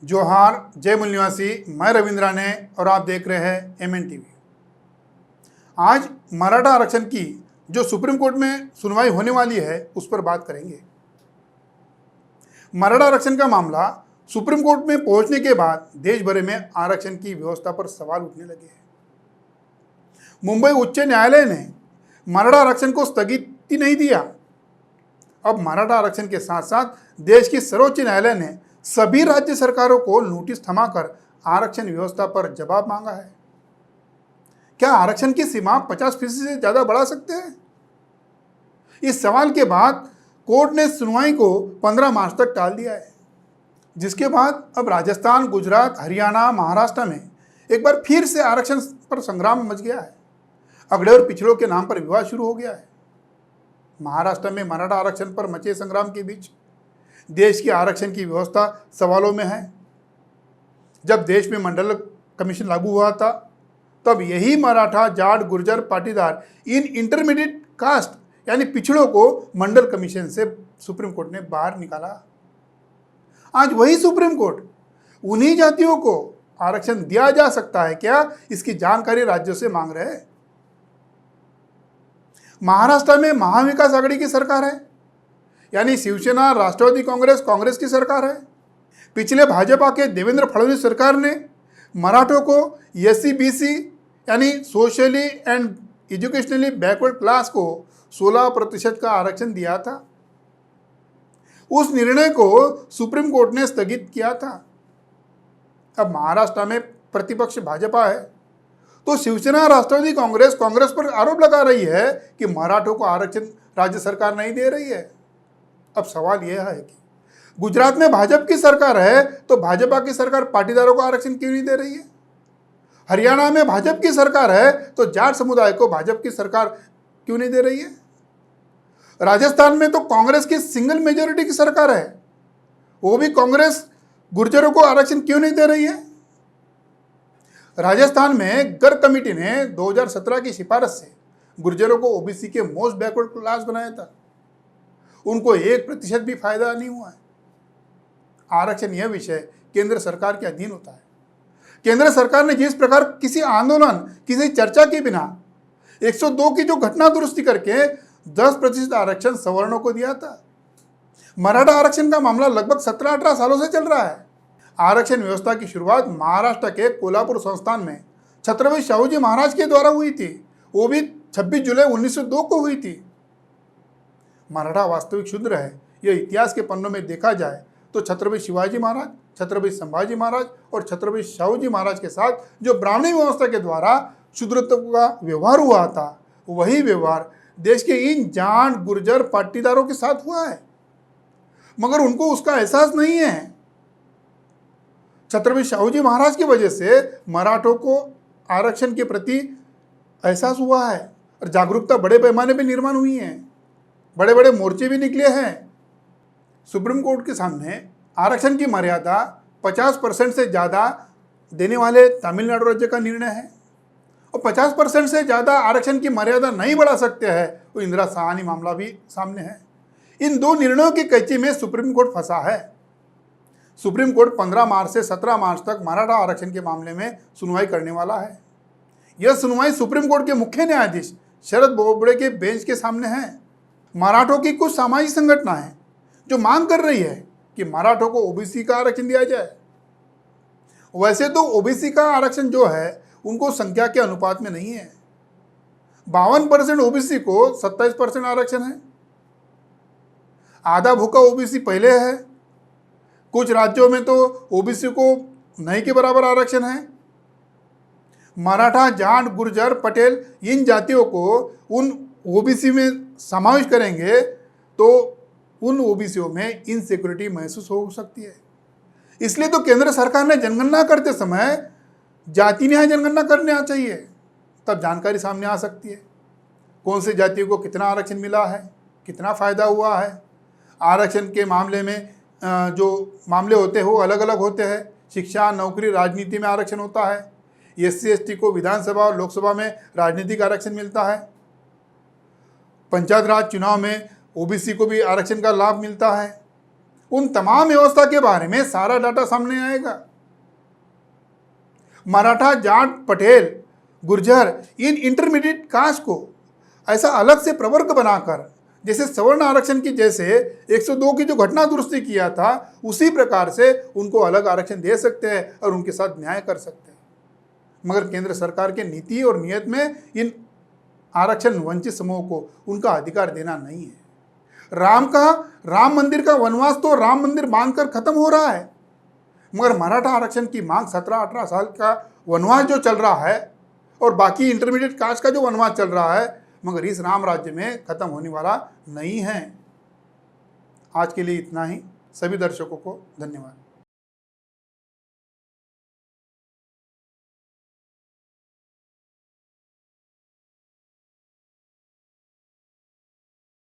जोहार, जय मूल निवासी। मैं रविंद्रा ने और आप देख रहे हैं MN TV। आज मराठा आरक्षण की जो सुप्रीम कोर्ट में सुनवाई होने वाली है उस पर बात करेंगे। मराठा आरक्षण का मामला सुप्रीम कोर्ट में पहुंचने के बाद देश भर में आरक्षण की व्यवस्था पर सवाल उठने लगे हैं। मुंबई उच्च न्यायालय ने मराठा आरक्षण को स्थगिति नहीं दिया। अब मराठा आरक्षण के साथ साथ देश की सर्वोच्च न्यायालय ने सभी राज्य सरकारों को नोटिस थमाकर आरक्षण व्यवस्था पर जवाब मांगा है। क्या आरक्षण की सीमा 50% से ज्यादा बढ़ा सकते हैं? इस सवाल के बाद कोर्ट ने सुनवाई को 15 मार्च तक टाल दिया है, जिसके बाद अब राजस्थान, गुजरात, हरियाणा, महाराष्ट्र में एक बार फिर से आरक्षण पर संग्राम मच गया है। अगड़े और पिछड़ों के नाम पर विवाद शुरू हो गया है। महाराष्ट्र में मराठा आरक्षण पर मचे संग्राम के बीच देश की आरक्षण की व्यवस्था सवालों में है। जब देश में मंडल कमीशन लागू हुआ था तब यही मराठा, जाट, गुर्जर, पाटीदार इन इंटरमीडिएट कास्ट यानी पिछड़ों को मंडल कमीशन से सुप्रीम कोर्ट ने बाहर निकाला। आज वही सुप्रीम कोर्ट उन्हीं जातियों को आरक्षण दिया जा सकता है क्या, इसकी जानकारी राज्यों से मांग रहे हैं। महाराष्ट्र में महाविकास आघाड़ी की सरकार है, यानी शिवसेना, राष्ट्रवादी कांग्रेस की सरकार है। पिछले भाजपा के देवेंद्र फडणवीस सरकार ने मराठों को SC BC यानी socially and educationally backward class को 16% का आरक्षण दिया था। उस निर्णय को सुप्रीम कोर्ट ने स्थगित किया था। अब महाराष्ट्र में प्रतिपक्ष भाजपा है तो शिवसेना, राष्ट्रवादी कांग्रेस पर आरोप लगा रही है कि मराठों को आरक्षण राज्य सरकार नहीं दे रही है। अब सवाल यह है कि गुजरात में भाजपा की सरकार है तो भाजपा की सरकार पाटीदारों को आरक्षण क्यों नहीं दे रही है? हरियाणा में भाजपा की सरकार है तो जाट समुदाय को भाजपा की सरकार क्यों नहीं दे रही है? राजस्थान में तो कांग्रेस की सिंगल मेजोरिटी की सरकार है, वो भी कांग्रेस गुर्जरों को आरक्षण क्यों नहीं दे रही है? राजस्थान में गर्ग कमेटी ने 2017 की सिफारिश से गुर्जरों को OBC के मोस्ट बैकवर्ड क्लास बनाया था। उनको 1% भी फायदा नहीं हुआ है। आरक्षण यह विषय केंद्र सरकार के अधीन होता है। केंद्र सरकार ने जिस प्रकार किसी आंदोलन, किसी चर्चा के बिना 102 की जो घटना दुरुस्ती करके 10% आरक्षण सवर्णों को दिया था। मराठा आरक्षण का मामला लगभग 17-18 सालों से चल रहा है। आरक्षण व्यवस्था की शुरुआत महाराष्ट्र के कोल्हापुर संस्थान में छत्रपति शाहूजी महाराज के द्वारा हुई थी, वो भी 26 जुलाई 1902 को हुई थी। मराठा वास्तविक शूद्र है, यह इतिहास के पन्नों में देखा जाए तो छत्रपति शिवाजी महाराज, छत्रपति संभाजी महाराज और छत्रपति शाहूजी महाराज के साथ जो ब्राह्मणी व्यवस्था के द्वारा शूद्रत्व का व्यवहार हुआ था, वही व्यवहार देश के इन जाट, गुर्जर, पाटीदारों के साथ हुआ है, मगर उनको उसका एहसास नहीं है। छत्रपति शाहूजी महाराज की वजह से मराठों को आरक्षण के प्रति एहसास हुआ है और जागरूकता बड़े पैमाने पर निर्माण हुई है। बड़े बड़े मोर्चे भी निकले हैं। सुप्रीम कोर्ट के सामने आरक्षण की मर्यादा 50% से ज़्यादा देने वाले तमिलनाडु राज्य का निर्णय है और 50% से ज़्यादा आरक्षण की मर्यादा नहीं बढ़ा सकते हैं, वो इंदिरा साहनी मामला भी सामने है। इन दो निर्णयों की कैची में सुप्रीम कोर्ट फंसा है। सुप्रीम कोर्ट 15 मार्च से 17 मार्च तक मराठा आरक्षण के मामले में सुनवाई करने वाला है। यह सुनवाई सुप्रीम कोर्ट के मुख्य न्यायाधीश शरद बोबड़े के बेंच के सामने है। मराठों की कुछ सामाजिक संगठनाएं जो मांग कर रही है कि मराठों को OBC का आरक्षण दिया जाए। वैसे तो OBC का आरक्षण जो है उनको संख्या के अनुपात में नहीं है। 52% OBC को 27% आरक्षण है। आधा भूखा OBC पहले है। कुछ राज्यों में तो OBC को नहीं के बराबर आरक्षण है। मराठा, जाट, गुर्जर, पटेल इन जातियों को उन OBC में समावेश करेंगे तो उन OBCओं में इनसिक्योरिटी महसूस हो सकती है। इसलिए तो केंद्र सरकार ने जनगणना करते समय जाति न्याय जनगणना करना चाहिए, तब जानकारी सामने आ सकती है कौन से जातियों को कितना आरक्षण मिला है, कितना फायदा हुआ है। आरक्षण के मामले में जो मामले होते हैं वो अलग अलग होते हैं। शिक्षा, नौकरी, राजनीति में आरक्षण होता है। SC ST को विधानसभा और लोकसभा में राजनीतिक आरक्षण मिलता है। पंचायत राज चुनाव में OBC को भी आरक्षण का लाभ मिलता है। उन तमाम व्यवस्था के बारे में सारा डाटा सामने आएगा। मराठा, जाट, पटेल, गुर्जर, इन इंटरमीडिएट कास्ट को ऐसा अलग से प्रवर्ग बनाकर, जैसे सवर्ण आरक्षण की जैसे 102 की जो घटना दुरुस्ती किया था उसी प्रकार से उनको अलग आरक्षण दे सकते हैं और उनके साथ न्याय कर सकते हैं। मगर केंद्र सरकार के नीति और नियत में इन आरक्षण वंचित समूह को उनका अधिकार देना नहीं है। राम मंदिर का वनवास तो राम मंदिर बांधकर खत्म हो रहा है, मगर मराठा आरक्षण की मांग 17-18 साल का वनवास जो चल रहा है और बाकी इंटरमीडिएट कास्ट का जो वनवास चल रहा है, मगर इस राम राज्य में खत्म होने वाला नहीं है। आज के लिए इतना ही। सभी दर्शकों को धन्यवाद।